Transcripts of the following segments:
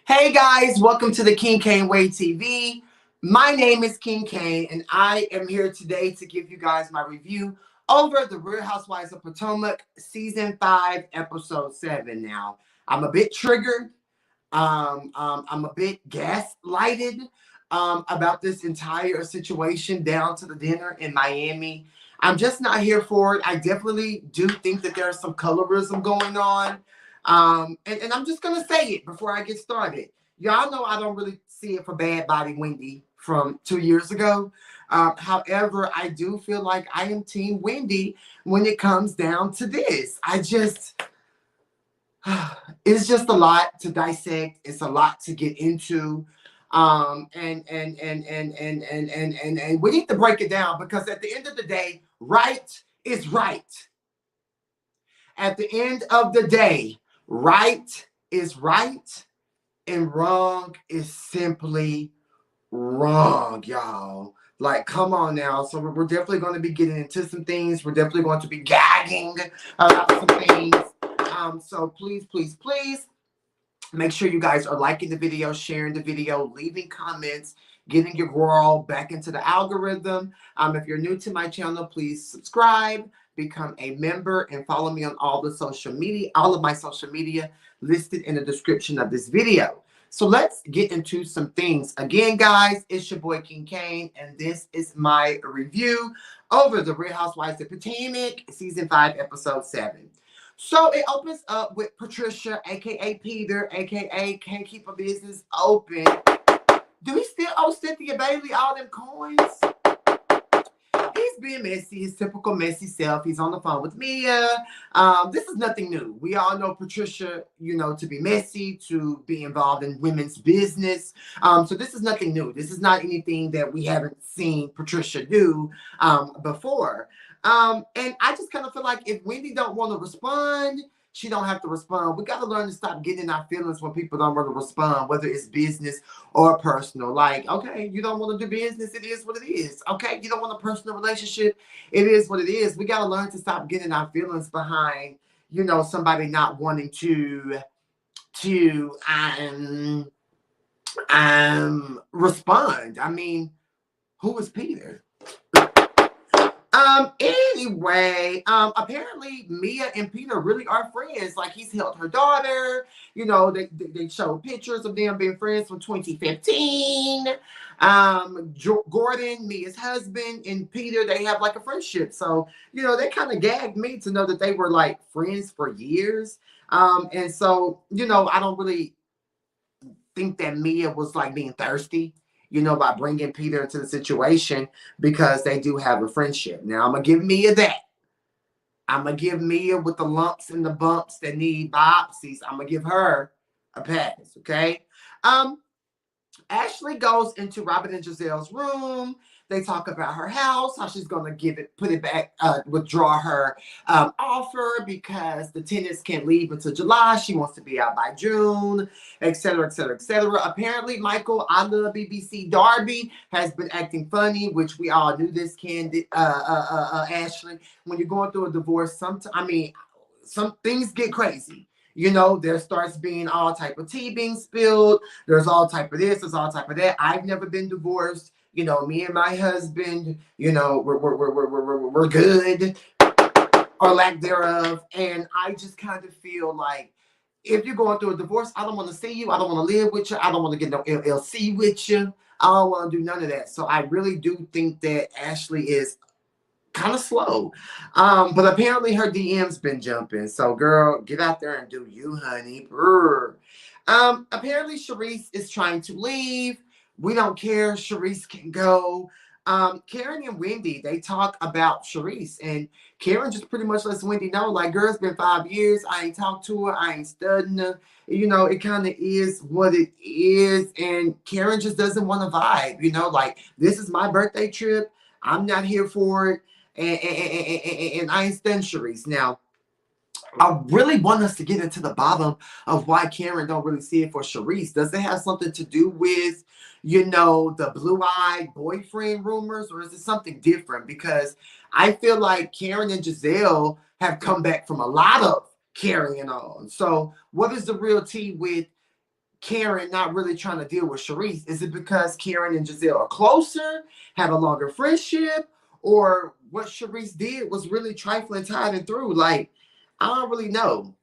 Hey guys, welcome to the DaKingCainWayTV. My name is King Cain, and I am here today to give you guys my review over the Real Housewives of Potomac Season 5, Episode 7. Now, I'm a bit triggered. I'm a bit gaslighted about this entire situation down to the dinner in Miami. I'm just not here for it. I definitely do think that there's some colorism going on. And I'm just going to say it before I get started. Y'all know I don't really see it for Bad Body Wendy from 2 years ago. However, I do feel like I am Team Wendy when it comes down to this. It's just a lot to dissect. It's a lot to get into. And we need to break it down because at the end of the day, right is right. At the end of the day, right is right and wrong is simply wrong, y'all. Like, come on now. So we're definitely going to be getting into some things. We're definitely going to be gagging about some things. So please, please, please make sure you guys are liking the video, sharing the video, leaving comments, getting your girl back into the algorithm. If you're new to my channel, please subscribe, become a member, and follow me on all of my social media listed in the description of this video. So let's get into some things. Again, guys, it's your boy King Cain, and this is my review over the Real Housewives of Potomac, Season 5, Episode 7. So it opens up with Patricia, aka Peter, aka Can't Keep a Business Open. Do we still owe Cynthia Bailey all them coins? He's being messy, his typical messy self. He's on the phone with Mia. This is nothing new. We all know Patricia, to be messy, to be involved in women's business. So this is nothing new. This is not anything that we haven't seen Patricia do before. And I just kind of feel like if Wendy don't want to respond, she don't have to respond. We got to learn to stop getting in our feelings when people don't want to respond, whether it's business or personal. Like, okay, you don't want to do business. It is what it is. Okay, you don't want a personal relationship. It is what it is. We got to learn to stop getting our feelings behind, somebody not wanting to respond. I mean, who is Peter? Anyway, apparently Mia and Peter really are friends. Like, he's helped her daughter. They showed pictures of them being friends from 2015. Gordon, Mia's husband, and Peter, they have like a friendship. So, they kind of gagged me to know that they were like friends for years. And so, I don't really think that Mia was like being thirsty, by bringing Peter into the situation because they do have a friendship. Now, I'm going to give Mia that. I'm going to give Mia with the lumps and the bumps that need biopsies. I'm going to give her a pass, okay? Ashley goes into Robert and Giselle's room. They talk about her house, how she's going to put it back, withdraw her offer because the tenants can't leave until July. She wants to be out by June, etc., etc., etc. Apparently, Michael, I Love BBC Darby, has been acting funny, which we all knew this, Ashley. When you're going through a divorce, some things get crazy. There starts being all type of tea being spilled. There's all type of this. There's all type of that. I've never been divorced. Me and my husband, we're good, or lack thereof. And I just kind of feel like if you're going through a divorce, I don't want to see you. I don't want to live with you. I don't want to get no LLC with you. I don't want to do none of that. So I really do think that Ashley is kind of slow. But apparently her DM's been jumping. So girl, get out there and do you, honey. Apparently Charisse is trying to leave. We don't care. Charisse can go. Karen and Wendy, they talk about Charisse, and Karen just pretty much lets Wendy know, like, girl, it's been 5 years. I ain't talked to her. I ain't studying her. It kind of is what it is. And Karen just doesn't want to vibe, like, this is my birthday trip. I'm not here for it. And I ain't studying Charisse. Now, I really want us to get into the bottom of why Karen don't really see it for Charisse. Does it have something to do with, the blue-eyed boyfriend rumors, or is it something different? Because I feel like Karen and Giselle have come back from a lot of carrying on. So what is the real tea with Karen not really trying to deal with Sharice? Is it because Karen and Giselle are closer, have a longer friendship, or what Sharice did was really trifling, tied and through? Like, I don't really know.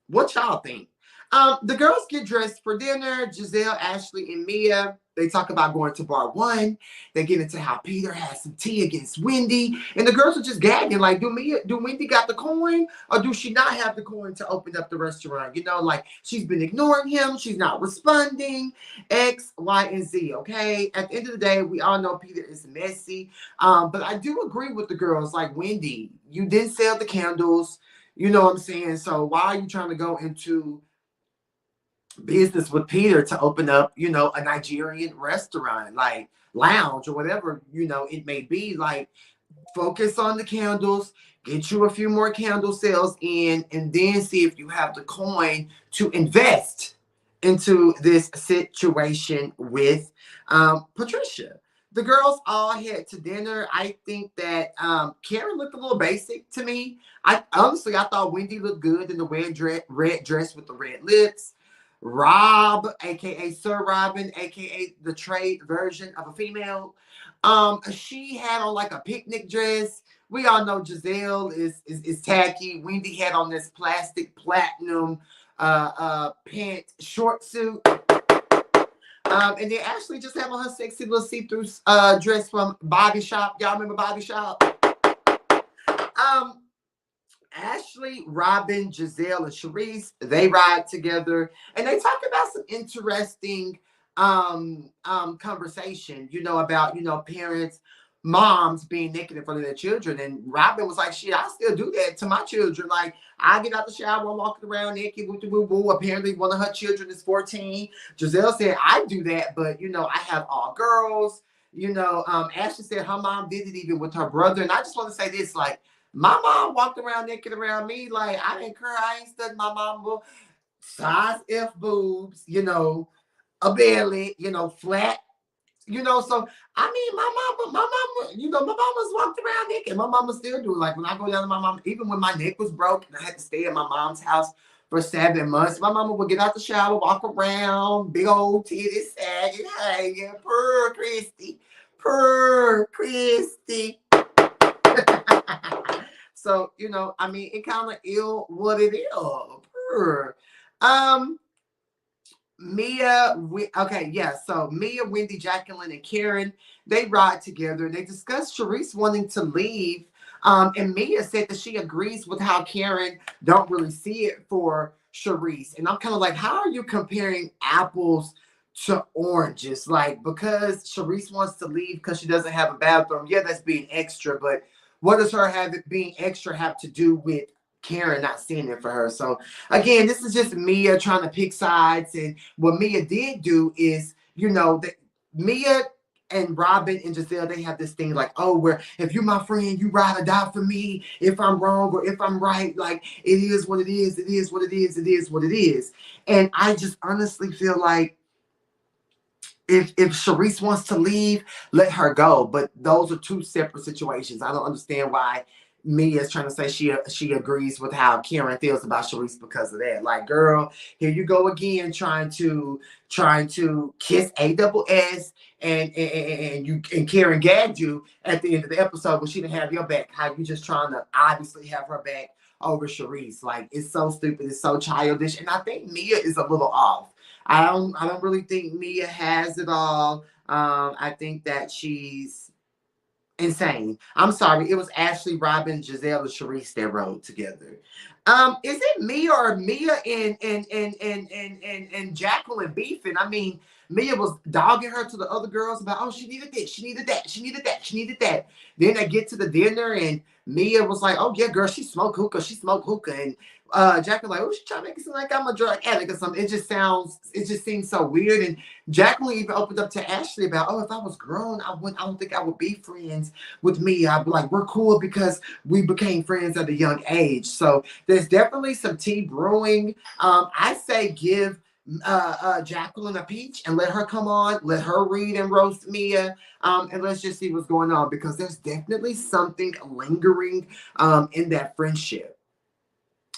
What y'all think? The girls get dressed for dinner. Giselle, Ashley, and Mia. They talk about going to bar one. They get into how Peter has some tea against Wendy. And the girls are just gagging. Like, do Wendy got the coin? Or do she not have the coin to open up the restaurant? You know, like she's been ignoring him. She's not responding. X, Y, and Z. Okay. At the end of the day, we all know Peter is messy. But I do agree with the girls. Like, Wendy, you didn't sell the candles. You know what I'm saying? So why are you trying to go into business with Peter to open up, you know, a Nigerian restaurant, like lounge or whatever, you know, it may be? Like, focus on the candles, get you a few more candle sales in, and then see if you have the coin to invest into this situation with Patricia. The girls all head to dinner. I think that Karen looked a little basic to me. I honestly, I thought Wendy looked good in the red dress with the red lips. Rob, aka Sir Robin, aka the trade version of a female, she had on like a picnic dress. We all know Giselle is tacky. Wendy had on this plastic platinum pant short suit. And then Ashley just had on her sexy little see-through dress from Bobby Shop. Y'all remember Bobby Shop? Ashley, Robin, Giselle, and Sharice, they ride together and they talk about some interesting conversation, you know, about, you know, parents, moms being naked in front of their children. And Robin was like, shit, I still do that to my children. Like, I get out the shower, I'm walking around naked, woo woo woo. Apparently one of her children is 14. Giselle said, I do that, but you know, I have all girls. You know, Ashley said her mom did it even with her brother. And I just want to say this, like, my mom walked around naked around me. Like, I didn't care. I ain't studying my mama. Size F boobs, you know, a belly, you know, flat, you know. So, I mean, my mama, you know, my mama's walked around naked. My mama still do. Like, when I go down to my mom, even when my neck was broke and I had to stay at my mom's house for 7 months, my mama would get out the shower, walk around, big old titties sagging, hanging, purr, Christy, purr, Christy. So, you know, I mean, it kind of ill what it is. Okay, yeah. So Mia, Wendy, Jacqueline, and Karen, they ride together. They discuss Sharice wanting to leave. And Mia said that she agrees with how Karen don't really see it for Sharice. And I'm kind of like, how are you comparing apples to oranges? Like, because Sharice wants to leave because she doesn't have a bathroom. Yeah, that's being extra, but what does her being extra have to do with Karen not seeing it for her? So again, this is just Mia trying to pick sides. And what Mia did do is, you know, that Mia and Robin and Giselle, they have this thing like, oh, where if you're my friend, you ride or die for me. If I'm wrong or if I'm right, like, it is what it is. It is what it is. It is what it is. And I just honestly feel like if Sharice wants to leave, let her go. But those are two separate situations. I don't understand why Mia is trying to say she agrees with how Karen feels about Sharice because of that. Like, girl, here you go again, trying to kiss ASS and Karen gagged you at the end of the episode, but she didn't have your back. How you just trying to obviously have her back over Sharice? Like, it's so stupid. It's so childish. And I think Mia is a little off. I don't really think Mia has it all. I think that she's insane. I'm sorry. It was Ashley, Robin, Giselle, and Sharice that rode together. Is it Mia or Mia and Jacqueline beefing? I mean, Mia was dogging her to the other girls about, oh, she needed this, she needed that, she needed that, she needed that. Then they get to the dinner and Mia was like, oh yeah, girl, she smoked hookah. And Jacqueline like, oh, she trying to make it seem like I'm a drug addict or something. It just seems so weird. And Jacqueline even opened up to Ashley about, oh, if I was grown, I don't think I would be friends with me. I'd be like, we're cool because we became friends at a young age. So there's definitely some tea brewing. I say give Jacqueline a peach and let her come on, let her read and roast Mia, and let's just see what's going on, because there's definitely something lingering in that friendship.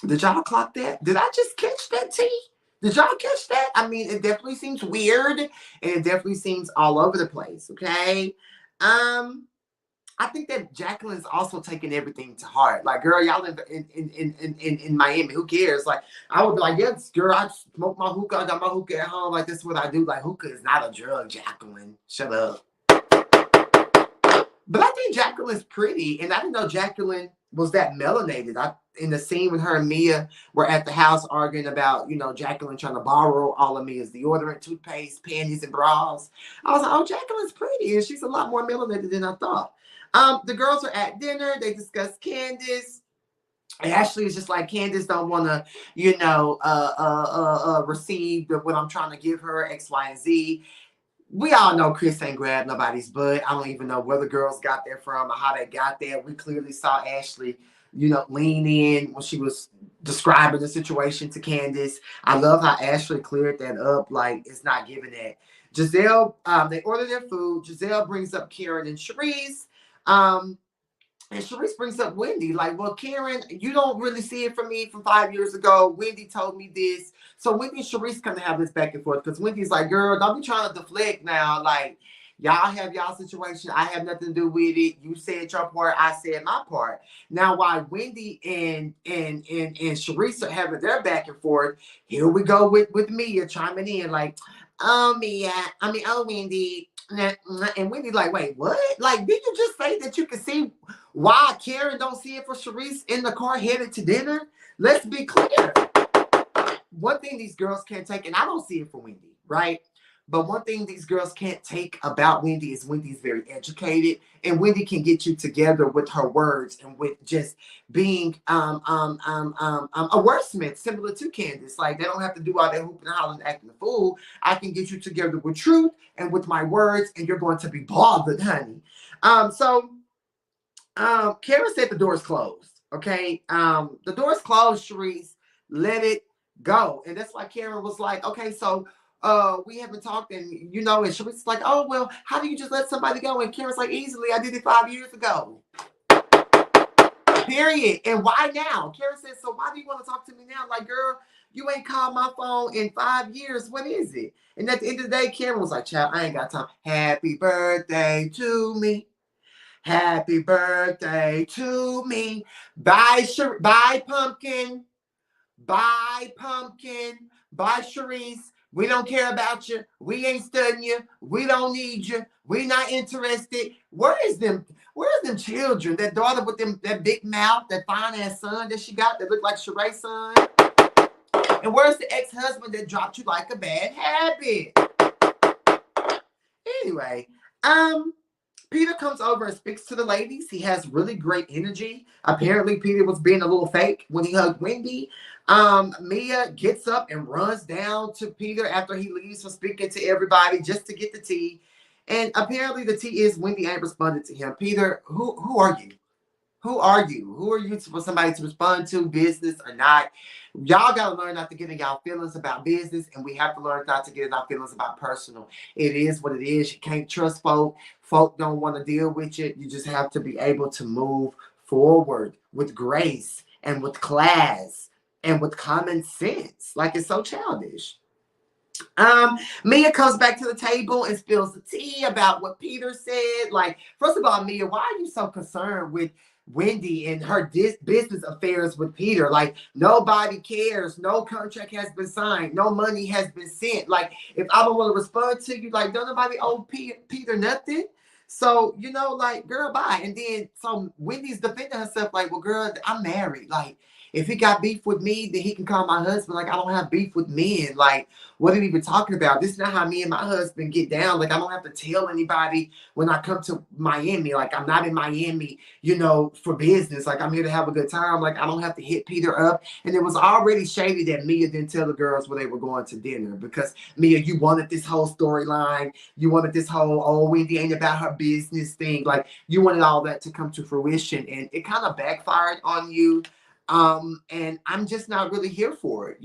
Did y'all clock that? Did I just catch that tea? Did y'all catch that? I mean, it definitely seems weird, and it definitely seems all over the place. Okay. I think that Jacqueline's also taking everything to heart. Like, girl, y'all live in Miami. Who cares? Like, I would be like, yes, girl, I smoke my hookah. I got my hookah at home. Like, this is what I do. Like, hookah is not a drug, Jacqueline. Shut up. But I think Jacqueline's pretty, and I didn't know Jacqueline was that melanated. In the scene with her and Mia were at the house arguing about, Jacqueline trying to borrow all of Mia's deodorant, toothpaste, panties, and bras. I was like, oh, Jacqueline's pretty, and she's a lot more melanated than I thought. The girls are at dinner. They discuss Candace. Ashley is just like, Candace don't want to, receive what I'm trying to give her, X, Y, and Z. We all know Chris ain't grabbed nobody's butt. I don't even know where the girls got there from or how they got there. We clearly saw Ashley, lean in when she was describing the situation to Candace. I love how Ashley cleared that up. Like, it's not giving that. Giselle, they order their food. Giselle brings up Karen and Sharice. And Sharice brings up Wendy, like, well, Karen, you don't really see it from me from 5 years ago. Wendy told me this. So Wendy and Sharice kind of have this back and forth because Wendy's like, girl, don't be trying to deflect now. Like, y'all have y'all situation. I have nothing to do with it. You said your part. I said my part. Now, while Wendy and Sharice are having their back and forth, here we go with Mia chiming in like, oh, Mia. Oh, Wendy. And Wendy like, wait, what? Like, did you just say that you can see why Karen don't see it for Sharice in the car headed to dinner? Let's be clear. One thing these girls can't take, and I don't see it for Wendy, right? But one thing these girls can't take about Wendy is Wendy's very educated, and Wendy can get you together with her words and with just being a wordsmith, similar to Candace. Like, they don't have to do all that hooping and hollering and acting a fool. I can get you together with truth and with my words, and you're going to be bothered, honey. Karen said the door's closed. Okay. The door's closed, Sharice. Let it go. And that's why Karen was like, okay, so we haven't talked, and and Sharice's like, oh, well, how do you just let somebody go? And Karen's like, easily, I did it 5 years ago. Period. And why now? Karen says, so why do you want to talk to me now? Like, girl, you ain't called my phone in 5 years. What is it? And at the end of the day, Karen was like, child, I ain't got time. Happy birthday to me. Happy birthday to me. Bye, bye, pumpkin. Bye, pumpkin. Bye, Sharice. We don't care about you. We ain't studying you. We don't need you. We not interested. Where's them children? That daughter with that big mouth, that fine ass son that she got that looked like Sheree's son. And where's the ex-husband that dropped you like a bad habit? Anyway, Peter comes over and speaks to the ladies. He has really great energy. Apparently, Peter was being a little fake when he hugged Wendy. Mia gets up and runs down to Peter after he leaves from speaking to everybody just to get the tea. And apparently the tea is Wendy ain't responded to him. Peter, who are you? Who are you? Who are you for somebody to respond to, business or not? Y'all got to learn not to get in y'all feelings about business, and we have to learn not to get in our feelings about personal. It is what it is. You can't trust folk. Folk don't want to deal with you. You just have to be able to move forward with grace and with class and with common sense. Like, it's so childish. Mia comes back to the table and spills the tea about what Peter said. Like, first of all, Mia, why are you so concerned with Wendy and her business affairs with Peter? Like, nobody cares. No contract has been signed. No money has been sent. Like, if I don't want to respond to you, like, don't nobody owe Peter nothing. So, like, girl, bye. And then so Wendy's defending herself like, well, girl, I'm married. Like, if he got beef with me, then he can call my husband. Like, I don't have beef with men. Like, what are we even talking about? This is not how me and my husband get down. Like, I don't have to tell anybody when I come to Miami. Like, I'm not in Miami, for business. Like, I'm here to have a good time. Like, I don't have to hit Peter up. And it was already shady that Mia didn't tell the girls where they were going to dinner. Because, Mia, you wanted this whole storyline. You wanted this whole, oh, Wendy ain't about her business thing. Like, you wanted all that to come to fruition. And it kind of backfired on you. And I'm just not really here for it,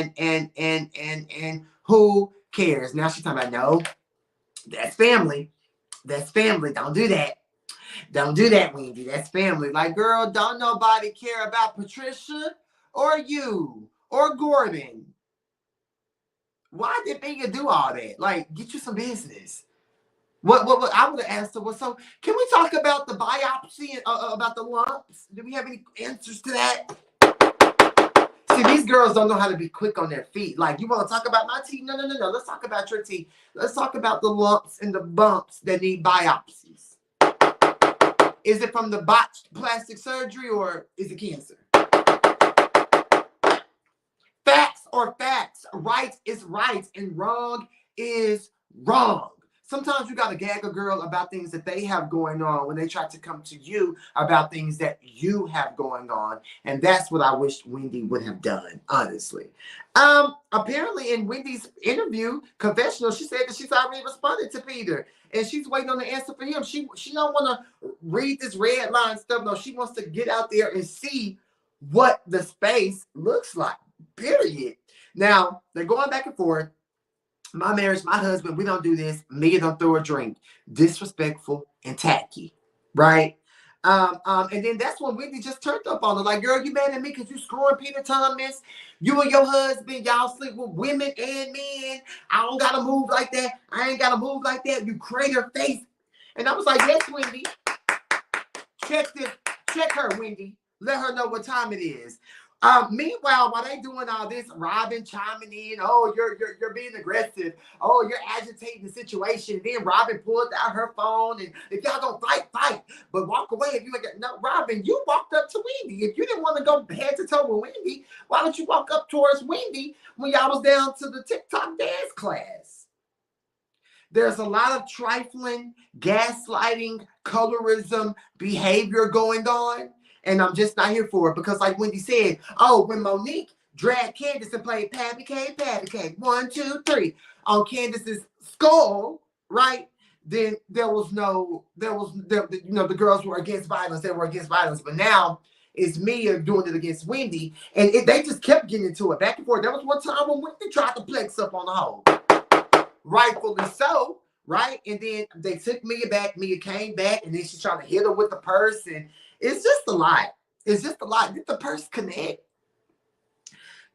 and who cares? Now she's talking about, no, that's family. That's family. Don't do that. Don't do that, Wendy. That's family. Like, girl, don't nobody care about Patricia or you or Gordon. Why did Mia do all that? Like, get you some business. What I would have asked her was, so can we talk about the biopsy, about the lumps? Do we have any answers to that? See, these girls don't know how to be quick on their feet. Like, you want to talk about my teeth? No, no, no, no. Let's talk about your teeth. Let's talk about the lumps and the bumps that need biopsies. Is it from the botched plastic surgery or is it cancer? Facts are facts. Right is right and wrong is wrong. Sometimes you got to gag a girl about things that they have going on when they try to come to you about things that you have going on. And that's what I wish Wendy would have done, honestly. Apparently in Wendy's interview, confessional, she said that she's already responded to Peter. And she's waiting on the answer for him. She don't want to read this red line stuff. No, she wants to get out there and see what the space looks like. Period. Now, they're going back and forth. My marriage, my husband, we don't do this. Mia don't throw a drink. Disrespectful and tacky, right? And then that's when Wendy just turned up on her. Like, girl, you mad at me because you screwing Peter Thomas? You and your husband, y'all sleep with women and men. I don't got to move like that. I ain't got to move like that. You crater face. And I was like, yes, Wendy. Check her, Wendy. Let her know what time it is. Meanwhile, while they doing all this, Robin chiming in, oh, you're being aggressive. Oh, you're agitating the situation. Then Robin pulled out her phone, and if y'all don't fight, but walk away. If you like, no, Robin, you walked up to Wendy. If you didn't want to go head to toe with Wendy, why don't you walk up towards Wendy when y'all was down to the TikTok dance class? There's a lot of trifling, gaslighting, colorism behavior going on. And I'm just not here for it because, like Wendy said, oh, when Monique dragged Candace and played Patty Cake, 1, 2, 3 on Candace's skull, right? Then the girls were against violence. They were against violence. But now it's Mia doing it against Wendy. And they just kept getting into it back and forth. There was one time when Wendy tried to flex up on the hole. Rightfully so, right? And then they took Mia back. Mia came back, and then she's trying to hit her with the purse. And it's just a lot. It's just a lot. Did the purse connect?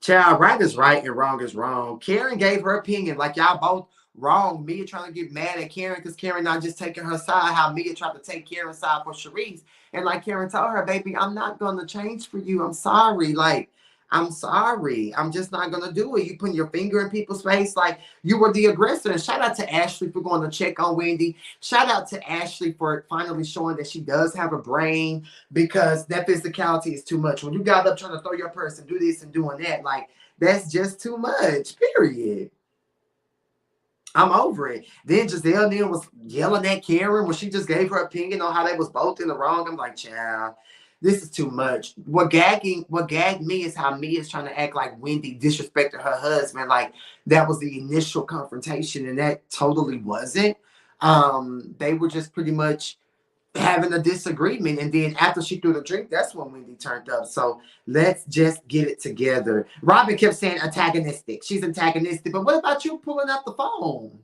Child, right is right and wrong is wrong. Karen gave her opinion. Like, y'all both wrong. Mia trying to get mad at Karen because Karen not just taking her side. How Mia tried to take Karen's side for Sharice. And like Karen told her, baby, I'm not going to change for you. I'm sorry. Like, I'm sorry. I'm just not going to do it. You putting your finger in people's face like you were the aggressor. And shout out to Ashley for going to check on Wendy. Shout out to Ashley for finally showing that she does have a brain, because that physicality is too much. When you got up trying to throw your purse and do this and doing that, like, that's just too much, period. I'm over it. Then Giselle Neal was yelling at Karen when she just gave her opinion on how they was both in the wrong. I'm like, child, this is too much. What gagged me is how Mia is trying to act like Wendy disrespected her husband. Like, that was the initial confrontation, and that totally wasn't. They were just pretty much having a disagreement, and then after she threw the drink, that's when Wendy turned up. So let's just get it together. Robin kept saying antagonistic. She's antagonistic, but what about you pulling out the phone?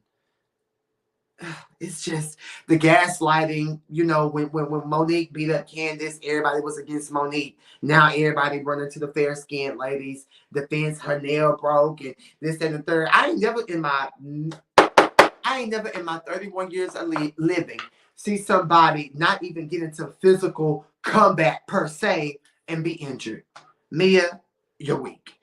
It's just the gaslighting. You know, when Monique beat up Candace, everybody was against Monique. Now everybody running to the fair-skinned ladies' defense. Her nail broke and this, that, and the third. I ain't never in my 31 years of living see somebody not even get into physical combat per se and be injured. Mia, you're weak.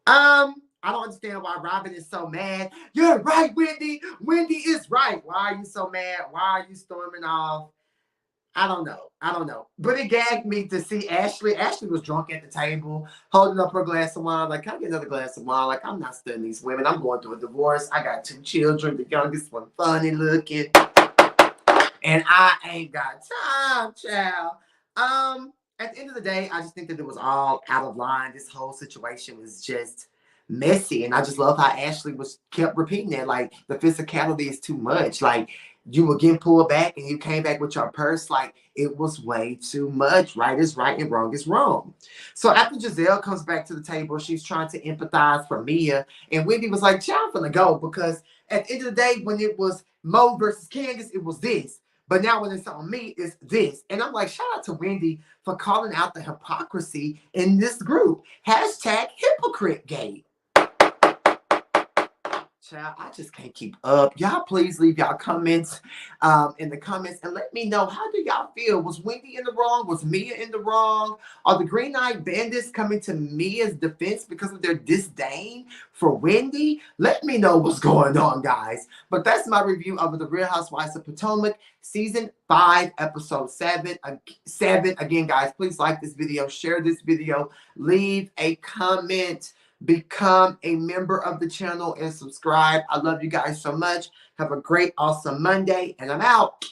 I don't understand why Robin is so mad. You're right, Wendy. Wendy is right. Why are you so mad? Why are you storming off? I don't know. But it gagged me to see Ashley. Ashley was drunk at the table, holding up her glass of wine. Like, can I get another glass of wine? Like, I'm not studying these women. I'm going through a divorce. I got 2 children. The youngest one funny looking. And I ain't got time, child. At the end of the day, I just think that it was all out of line. This whole situation was just messy. And I just love how Ashley kept repeating that. Like, the physicality is too much. Like, you were getting pulled back and you came back with your purse. Like, it was way too much. Right is right and wrong is wrong. So after Giselle comes back to the table, she's trying to empathize for Mia. And Wendy was like, child, I'm finna go. Because at the end of the day, when it was Mo versus Candace, it was this. But now when it's on me, it's this. And I'm like, shout out to Wendy for calling out the hypocrisy in this group. #HypocriteGate. Child, I just can't keep up. Y'all please leave y'all comments in the comments and let me know, how do y'all feel? Was Wendy in the wrong? Was Mia in the wrong? Are the Green Eyed Bandits coming to Mia's defense because of their disdain for Wendy? Let me know what's going on, guys. But that's my review of the Real Housewives of Potomac season 5 episode 7. Again, guys, please like this video, share this video, leave a comment, become a member of the channel, and subscribe. I love you guys so much. Have a great, awesome Monday, and I'm out.